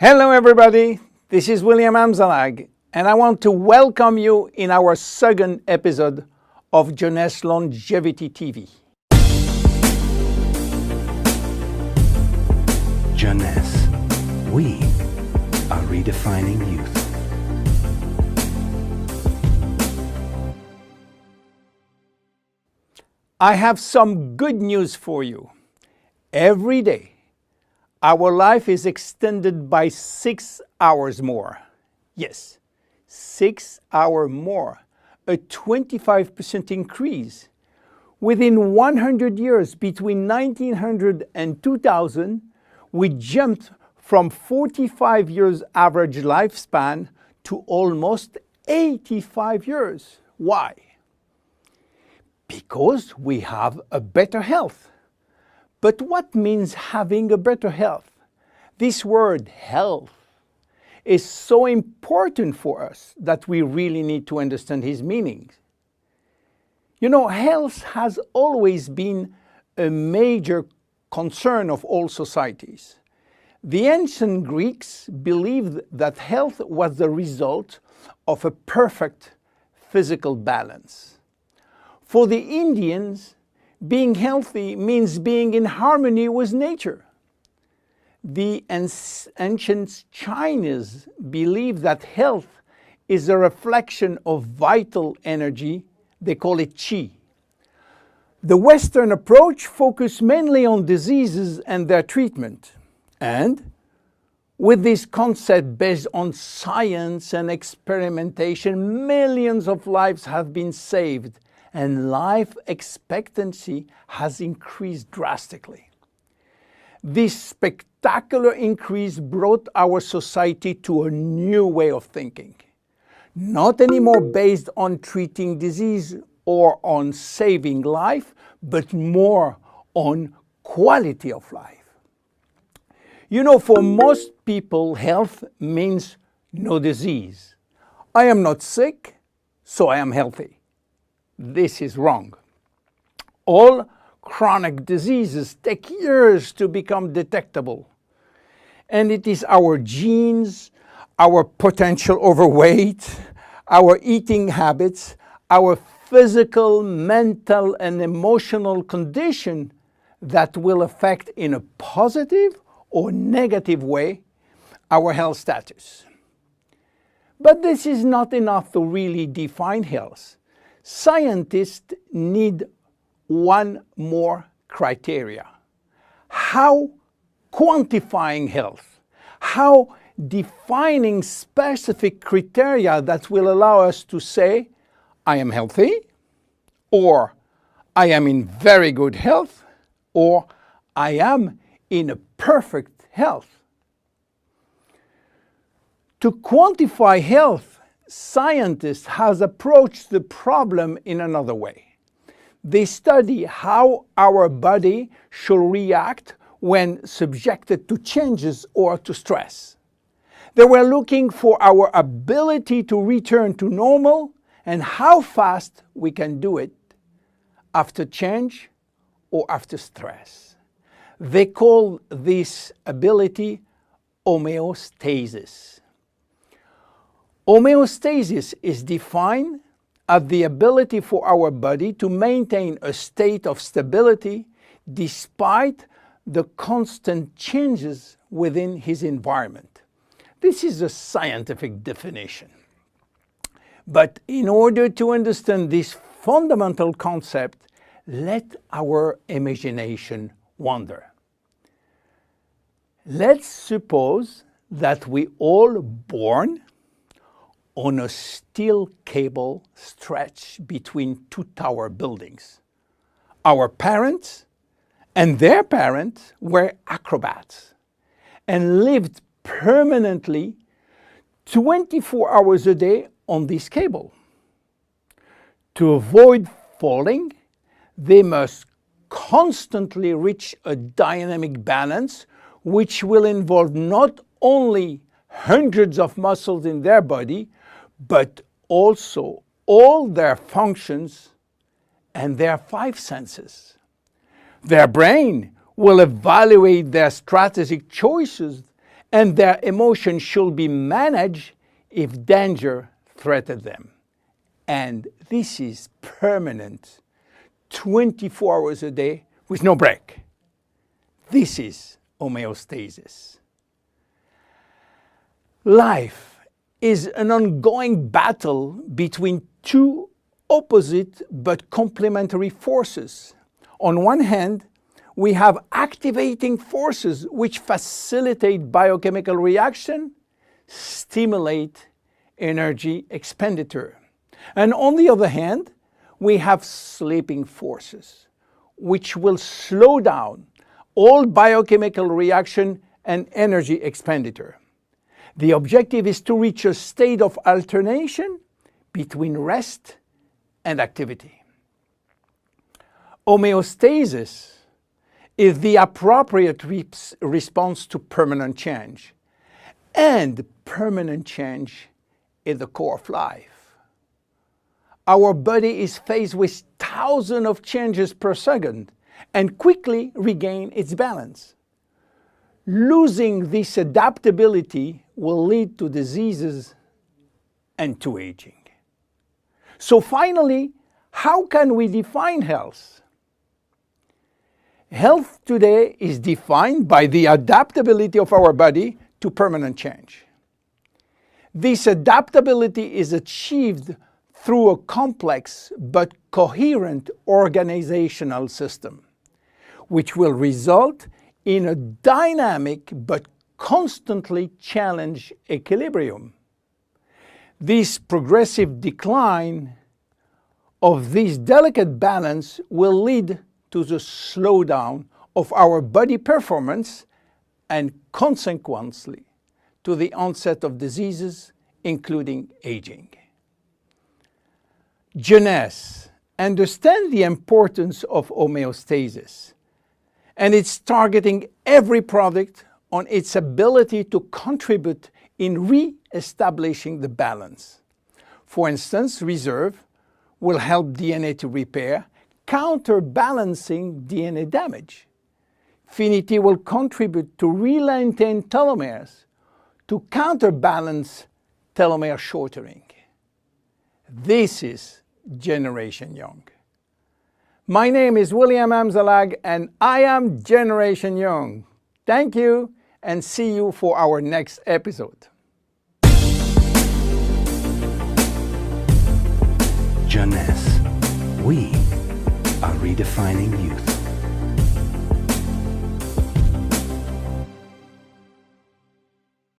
Hello everybody, this is William Amzalag, and I want to welcome you in our second episode of Jeunesse Longevity TV. Jeunesse, we are redefining youth. I have some good news for you. Every day, our life is extended by 6 hours more. Yes, 6 hours more, a 25% increase. Within 100 years, between 1900 and 2000, we jumped from 45 years average lifespan to almost 85 years. Why? Because we have a better health. But what means having a better health? This word health is so important for us that we really need to understand his meaning. You know, health has always been a major concern of all societies. The ancient Greeks believed that health was the result of a perfect physical balance. For the Indians, being healthy means being in harmony with nature. The ancient Chinese believe that health is a reflection of vital energy. They call it qi. The Western approach focuses mainly on diseases and their treatment. And with this concept based on science and experimentation, millions of lives have been saved and life expectancy has increased drastically. This spectacular increase brought our society to a new way of thinking, not anymore based on treating disease or on saving life, but more on quality of life. You know, for most people, health means no disease. I am not sick, so I am healthy. This is wrong. All chronic diseases take years to become detectable. And it is our genes, our potential overweight, our eating habits, our physical, mental, and emotional condition that will affect in a positive or negative way our health status. But this is not enough to really define health. Scientists need one more criteria. How quantifying health, how defining specific criteria that will allow us to say, I am healthy, or I am in very good health, or I am in a perfect health. To quantify health, scientists have approached the problem in another way. They study how our body should react when subjected to changes or to stress. They were looking for our ability to return to normal and how fast we can do it after change or after stress. They call this ability homeostasis. Homeostasis is defined as the ability for our body to maintain a state of stability despite the constant changes within his environment. This is a scientific definition. But in order to understand this fundamental concept, let our imagination wander. Let's suppose that we all born on a steel cable stretched between two tower buildings. Our parents and their parents were acrobats and lived permanently 24 hours a day on this cable. To avoid falling, they must constantly reach a dynamic balance, which will involve not only hundreds of muscles in their body, but also all their functions and their 5 senses. Their brain will evaluate their strategic choices and their emotions should be managed if danger threatens them. And this is permanent, 24 hours a day with no break. This is homeostasis. Life is an ongoing battle between two opposite but complementary forces. On one hand, we have activating forces which facilitate biochemical reaction, stimulate energy expenditure. And on the other hand, we have sleeping forces which will slow down all biochemical reaction and energy expenditure. The objective is to reach a state of alternation between rest and activity. Homeostasis is the appropriate response to permanent change. And permanent change is the core of life. Our body is faced with thousands of changes per second and quickly regains its balance. Losing this adaptability will lead to diseases and to aging. So finally, how can we define health? Health today is defined by the adaptability of our body to permanent change. This adaptability is achieved through a complex but coherent organizational system, which will result in a dynamic but constantly challenged equilibrium. This progressive decline of this delicate balance will lead to the slowdown of our body performance and consequently to the onset of diseases, including aging. Jeunesse understands the importance of homeostasis, and it's targeting every product on its ability to contribute in re-establishing the balance. For instance, Reserve will help DNA to repair, counterbalancing DNA damage. Finity will contribute to re-lengthen telomeres to counterbalance telomere shortening. This is Generation Young. My name is William Amzalag and I am Generation Young. Thank you and see you for our next episode. Jeunesse. We are redefining youth.